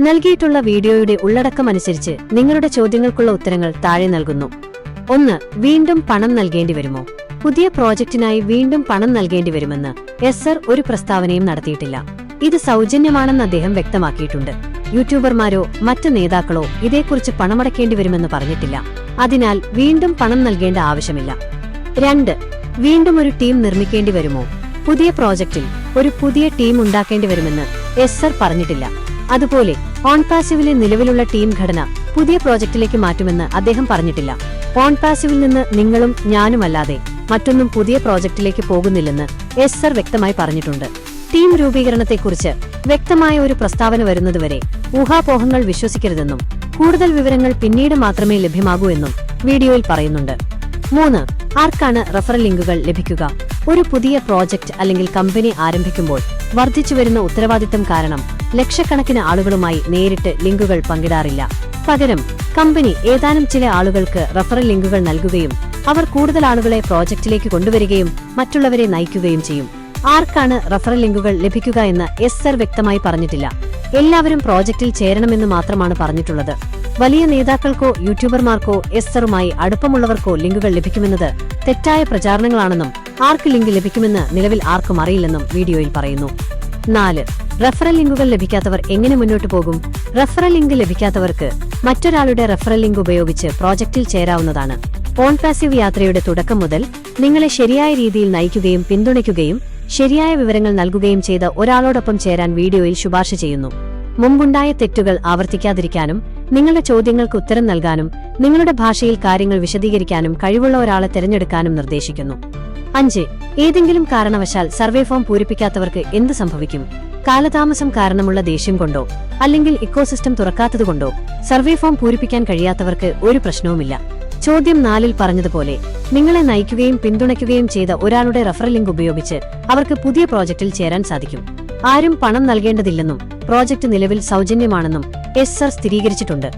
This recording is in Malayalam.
നൽകിയിട്ടുള്ള വീഡിയോയുടെ ഉള്ളടക്കമനുസരിച്ച് നിങ്ങളുടെ ചോദ്യങ്ങൾക്കുള്ള ഉത്തരങ്ങൾ താഴെ നൽകുന്നു. 1. വീണ്ടും പണം നൽകേണ്ടി വരുമോ? പുതിയ പ്രോജക്റ്റിനായി വീണ്ടും പണം നൽകേണ്ടി വരുമെന്ന് എസ്സർ ഒരു പ്രസ്താവനയും നടത്തിയിട്ടില്ല. ഇത് സൗജന്യമാണെന്ന് അദ്ദേഹം വ്യക്തമാക്കിയിട്ടുണ്ട്. യൂട്യൂബർമാരോ മറ്റ് നേതാക്കളോ ഇതേക്കുറിച്ച് പണമടക്കേണ്ടി വരുമെന്ന് പറഞ്ഞിട്ടില്ല. അതിനാൽ വീണ്ടും പണം നൽകേണ്ട ആവശ്യമില്ല. 2. വീണ്ടും ഒരു ടീം നിർമ്മിക്കേണ്ടി വരുമോ? പുതിയ പ്രോജക്റ്റിൽ ഒരു പുതിയ ടീം ഉണ്ടാക്കേണ്ടി വരുമെന്ന് എസ്സർ പറഞ്ഞിട്ടില്ല. അതുപോലെ ഓൺപാസീവിലെ നിലവിലുള്ള ടീം ഘടന പുതിയ പ്രോജക്റ്റിലേക്ക് മാറ്റുമെന്ന് അദ്ദേഹം പറഞ്ഞിട്ടില്ല. ഓൺപാസീവിൽ നിന്ന് നിങ്ങളും ഞാനുമല്ലാതെ മറ്റൊന്നും പുതിയ പ്രോജക്റ്റിലേക്ക് പോകുന്നില്ലെന്ന് എസ്സർ വ്യക്തമായി പറഞ്ഞിട്ടുണ്ട്. ടീം രൂപീകരണത്തെക്കുറിച്ച് വ്യക്തമായ ഒരു പ്രസ്താവന വരുന്നതുവരെ ഊഹാപോഹങ്ങൾ വിശ്വസിക്കരുതെന്നും കൂടുതൽ വിവരങ്ങൾ പിന്നീട് മാത്രമേ ലഭ്യമാകൂ എന്നും വീഡിയോയിൽ പറയുന്നുണ്ട്. 3. ആർക്കാണ് റഫറൽ ലിങ്കുകൾ ലഭിക്കുക? ഒരു പുതിയ പ്രോജക്റ്റ് അല്ലെങ്കിൽ കമ്പനി ആരംഭിക്കുമ്പോൾ വർദ്ധിച്ചുവരുന്ന ഉത്തരവാദിത്തം കാരണം ലക്ഷക്കണക്കിന് ആളുകളുമായി നേരിട്ട് ലിങ്കുകൾ പങ്കിടാറില്ല. പകരം കമ്പനി ഏതാനും ചില ആളുകൾക്ക് റഫറൽ ലിങ്കുകൾ നൽകുകയും അവർ കൂടുതൽ ആളുകളെ പ്രോജക്റ്റിലേക്ക് കൊണ്ടുവരികയും മറ്റുള്ളവരെ നയിക്കുകയും ചെയ്യും. ആർക്കാണ് റഫറൽ ലിങ്കുകൾ ലഭിക്കുക എന്ന് എസ്സർ വ്യക്തമായി പറഞ്ഞിട്ടില്ല. എല്ലാവരും പ്രോജക്റ്റിൽ ചേരണമെന്ന് മാത്രമാണ് പറഞ്ഞിട്ടുള്ളത്. വലിയ നേതാക്കൾക്കോ യൂട്യൂബർമാർക്കോ എസ്സറുമായി അടുപ്പമുള്ളവർക്കോ ലിങ്കുകൾ ലഭിക്കുമെന്നത് തെറ്റായ പ്രചാരണങ്ങളാണെന്നും ആർക്ക് ലിങ്ക് ലഭിക്കുമെന്ന് നിലവിൽ ആർക്കും അറിയില്ലെന്നും വീഡിയോയിൽ പറയുന്നു. 4. റഫറൽ ലിങ്കുകൾ ലഭിക്കാത്തവർ എങ്ങനെ മുന്നോട്ടു പോകും? റഫറൽ ലിങ്ക് ലഭിക്കാത്തവർക്ക് മറ്റൊരാളുടെ റഫറൽ ലിങ്ക് ഉപയോഗിച്ച് പ്രോജക്റ്റിൽ ചേരാവുന്നതാണ്. ഓൺപാസീവ് യാത്രയുടെ തുടക്കം മുതൽ നിങ്ങളെ ശരിയായ രീതിയിൽ നയിക്കുകയും പിന്തുണയ്ക്കുകയും ശരിയായ വിവരങ്ങൾ നൽകുകയും ചെയ്ത ഒരാളോടൊപ്പം ചേരാൻ വീഡിയോയിൽ ശുപാർശ ചെയ്യുന്നു. മുമ്പുണ്ടായ തെറ്റുകൾ ആവർത്തിക്കാതിരിക്കാനും നിങ്ങളുടെ ചോദ്യങ്ങൾക്ക് ഉത്തരം നൽകാനും നിങ്ങളുടെ ഭാഷയിൽ കാര്യങ്ങൾ വിശദീകരിക്കാനും കഴിവുള്ള ഒരാളെ തിരഞ്ഞെടുക്കാനും നിർദ്ദേശിക്കുന്നു. 5. ഏതെങ്കിലും കാരണവശാൽ സർവേ ഫോം പൂരിപ്പിക്കാത്തവർക്ക് എന്ത് സംഭവിക്കും? കാലതാമസം കാരണമുള്ള ദേഷ്യം കൊണ്ടോ അല്ലെങ്കിൽ ഇക്കോസിസ്റ്റം തുറക്കാത്തതുകൊണ്ടോ സർവേ ഫോം പൂരിപ്പിക്കാൻ കഴിയാത്തവർക്ക് ഒരു പ്രശ്നവുമില്ല. ചോദ്യം 4-ൽ പറഞ്ഞതുപോലെ നിങ്ങളെ നയിക്കുകയും പിന്തുണയ്ക്കുകയും ചെയ്ത ഒരാളുടെ റഫറൽ ലിങ്ക് ഉപയോഗിച്ച് അവർക്ക് പുതിയ പ്രോജക്റ്റിൽ ചേരാൻ സാധിക്കും. ആരും പണം നൽകേണ്ടതില്ലെന്നും പ്രോജക്റ്റ് നിലവിൽ സൗജന്യമാണെന്നും എസ്സർ സ്ഥിരീകരിച്ചിട്ടുണ്ട്.